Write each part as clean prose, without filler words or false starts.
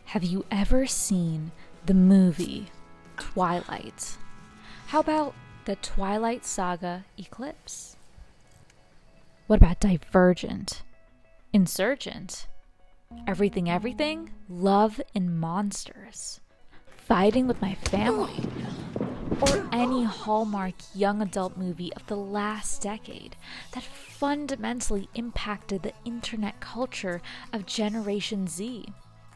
Have you ever seen the movie Twilight? How about the Twilight Saga Eclipse? What about Divergent? Insurgent? Everything, Everything? Love and Monsters? Fighting with My Family? Or any Hallmark young adult movie of the last decade that fundamentally impacted the internet culture of Generation Z?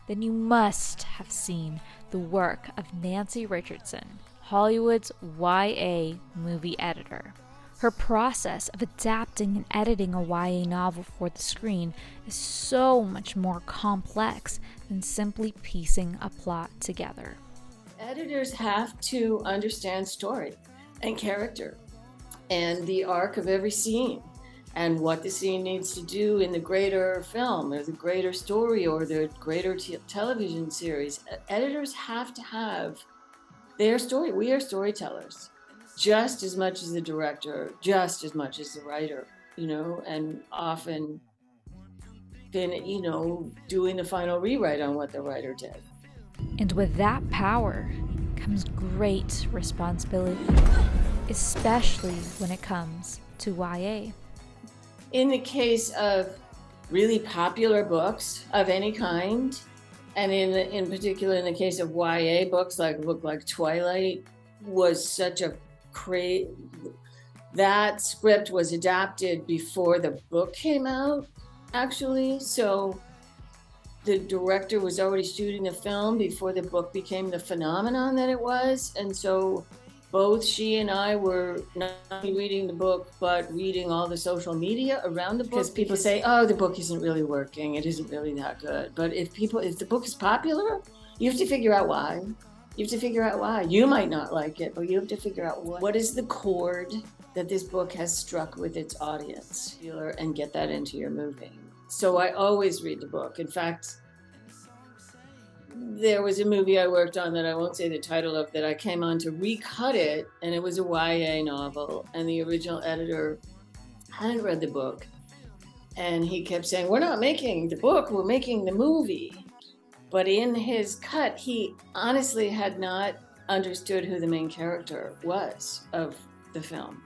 Then you must have seen the work of Nancy Richardson, Hollywood's YA movie editor. Her process of adapting and editing a YA novel for the screen is so much more complex than simply piecing a plot together. Editors have to understand story and character and the arc of every scene and what the scene needs to do in the greater film or the greater story or the greater television series. Editors have to have their story. We are storytellers just as much as the director, just as much as the writer, and often been, doing the final rewrite on what the writer did. And with that power comes great responsibility, especially when it comes to YA. In the case of really popular books of any kind, and in particular in the case of YA books, like a book like Twilight was such a that script was adapted before the book came out, actually. So the director was already shooting the film before the book became the phenomenon that it was. And so both she and I were not only reading the book, but reading all the social media around the book. Because people say, oh, the book isn't really working. It isn't really that good. But if the book is popular, you have to figure out why. You have to figure out why. You might not like it, but you have to figure out what is the chord that this book has struck with its audience, and get that into your movie. So I always read the book. In fact, there was a movie I worked on that I won't say the title of, that I came on to recut it, and it was a YA novel, and the original editor hadn't read the book. And he kept saying, we're not making the book, we're making the movie. But in his cut, he honestly had not understood who the main character was of the film,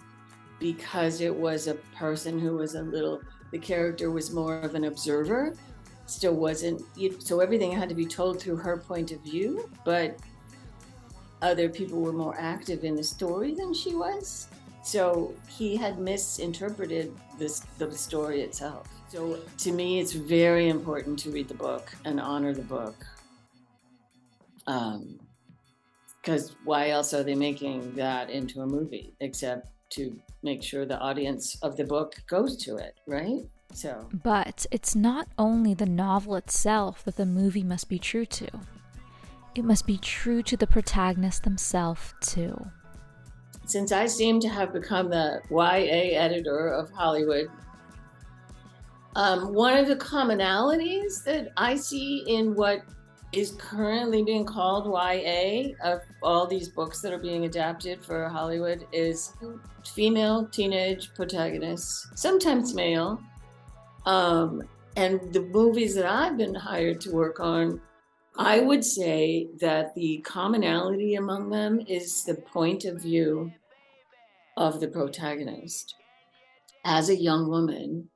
because it was a person who was the character was more of an observer, still wasn't, so everything had to be told through her point of view, but other people were more active in the story than she was. So he had misinterpreted the story itself. So to me, it's very important to read the book and honor the book. Because why else are they making that into a movie, except to make sure the audience of the book goes to it, right? So. But it's not only the novel itself that the movie must be true to. It must be true to the protagonists themselves, too. Since I seem to have become the YA editor of Hollywood, one of the commonalities that I see in what is currently being called YA of all these books that are being adapted for Hollywood is female teenage protagonists, sometimes male. And the movies that I've been hired to work on, I would say that the commonality among them is the point of view of the protagonist. As a young woman,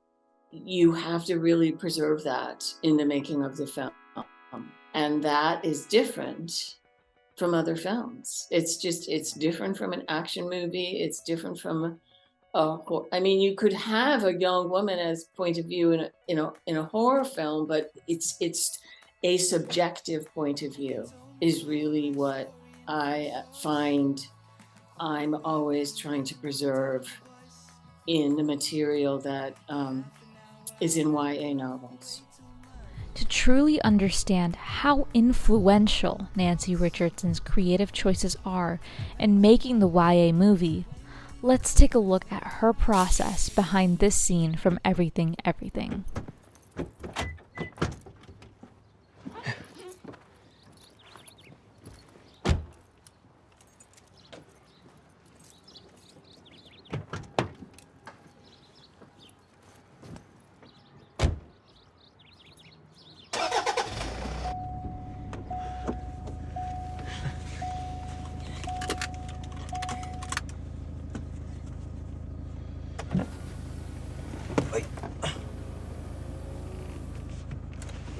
you have to really preserve that in the making of the film. And that is different from other films. It's different from an action movie. It's different from you could have a young woman as point of view in a horror film, but it's a subjective point of view is really what I find I'm always trying to preserve in the material that is in YA novels. To truly understand how influential Nancy Richardson's creative choices are in making the YA movie, let's take a look at her process behind this scene from Everything, Everything.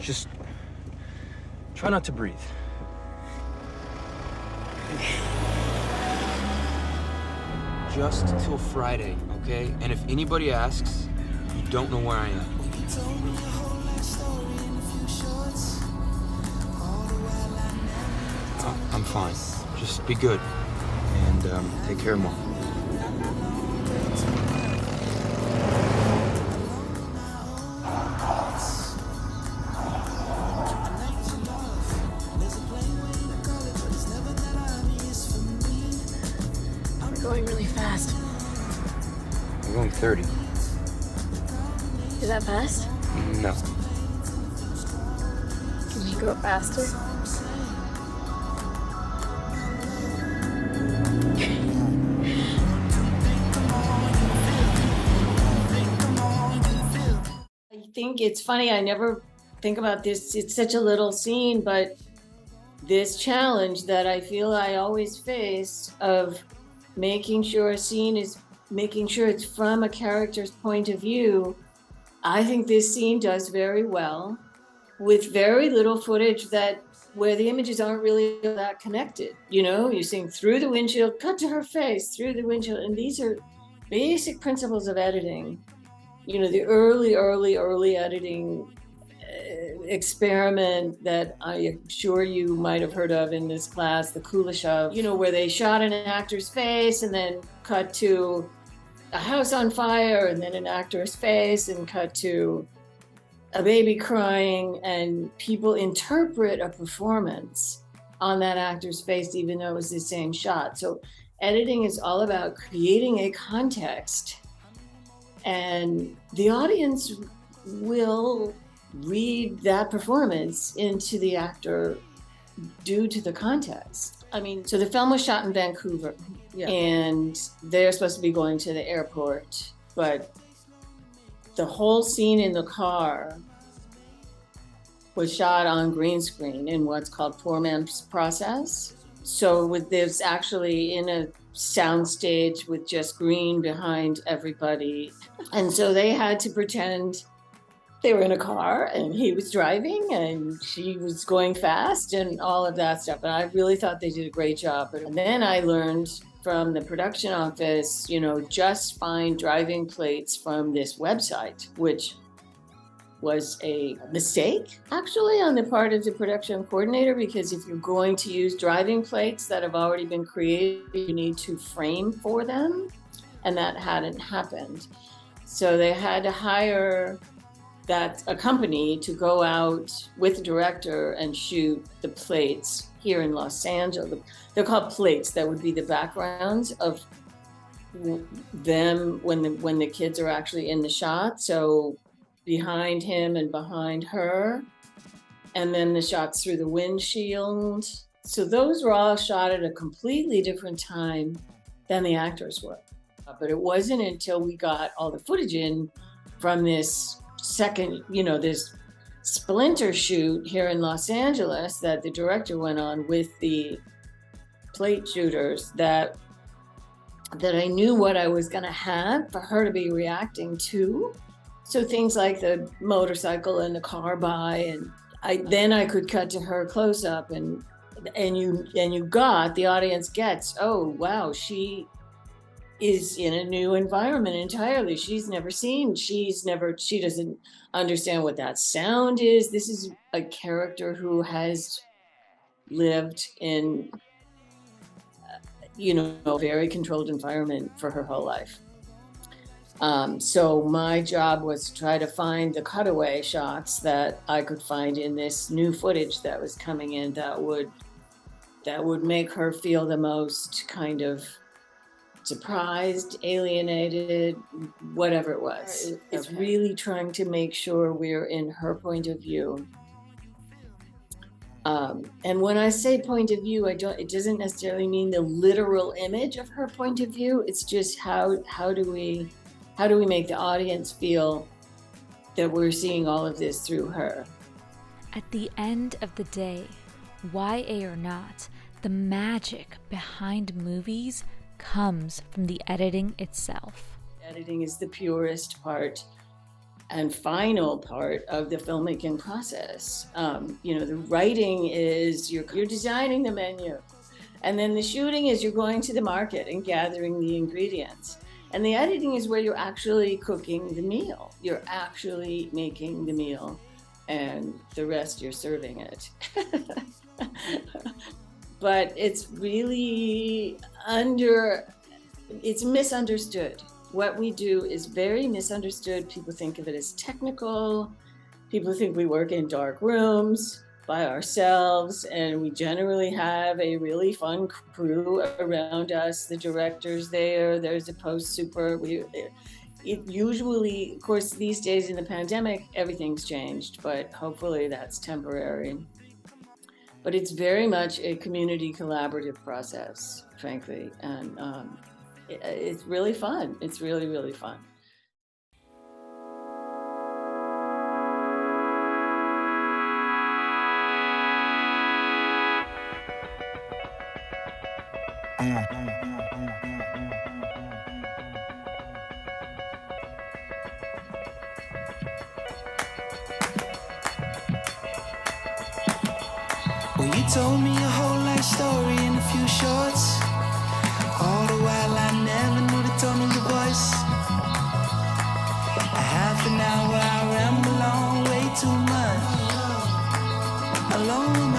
Just try not to breathe. Just till Friday, okay? And if anybody asks, you don't know where I am. I'm fine. Just be good. And take care of Mom. We're going really fast. I'm going 30. Is that fast? No. Can you go faster? I think it's funny, I never think about this. It's such a little scene, but this challenge that I feel I always face of making sure a scene is making sure it's from a character's point of view, I think this scene does very well with very little footage that where the images aren't really that connected. You know, you're seeing through the windshield, cut to her face, through the windshield, and these are basic principles of editing. You know, the early editing experiment that I'm sure you might have heard of in this class, the Kuleshov, you know, where they shot an actor's face and then cut to a house on fire and then an actor's face and cut to a baby crying, and people interpret a performance on that actor's face, even though it was the same shot. So editing is all about creating a context, and the audience will read that performance into the actor due to the context. I mean, so the film was shot in Vancouver, and they're supposed to be going to the airport, but the whole scene in the car was shot on green screen in what's called poor man's process. So with this actually in a soundstage with just green behind everybody. And so they had to pretend they were in a car and he was driving and she was going fast and all of that stuff. And I really thought they did a great job. And then I learned from the production office, you know, just find driving plates from this website, which was a mistake actually on the part of the production coordinator, because if you're going to use driving plates that have already been created, you need to frame for them, and that hadn't happened. So they had to hire a company to go out with the director and shoot the plates here in Los Angeles. They're called plates. That would be the backgrounds of them when the kids are actually in the shot. So behind him and behind her, and then the shots through the windshield. So those were all shot at a completely different time than the actors were. But it wasn't until we got all the footage in from this second, you know, this splinter shoot here in Los Angeles that the director went on with the plate shooters that I knew what I was going to have for her to be reacting to. So things like the motorcycle and the car by, and I could cut to her close up, and the audience gets, oh wow, she is in a new environment entirely. She doesn't understand what that sound is. This is a character who has lived in, you know, a very controlled environment for her whole life. So my job was to try to find the cutaway shots that I could find in this new footage that was coming in that would make her feel the most kind of surprised, alienated, whatever it was. It's really trying to make sure we're in her point of view. And when I say point of view, it doesn't necessarily mean the literal image of her point of view. It's just how do we make the audience feel that we're seeing all of this through her? At the end of the day, YA or not, the magic behind movies comes from the editing itself. Editing is the purest part. and final part of the filmmaking process. The writing is you're designing the menu, and then the shooting is you're going to the market and gathering the ingredients. And the editing is where you're actually cooking the meal. You're actually making the meal, and the rest you're serving it. But it's really it's misunderstood. What we do is very misunderstood. People think of it as technical. People think we work in dark rooms by ourselves, and we generally have a really fun crew around us. The director's there's a post super. It usually, of course, these days in the pandemic, everything's changed, but hopefully that's temporary. But it's very much a community collaborative process, frankly, and it's really fun. It's really, really fun. Well, you told me your whole life story in a few shorts. All the while I never knew the tone of your voice. A half an hour I ramble on way too much. Alone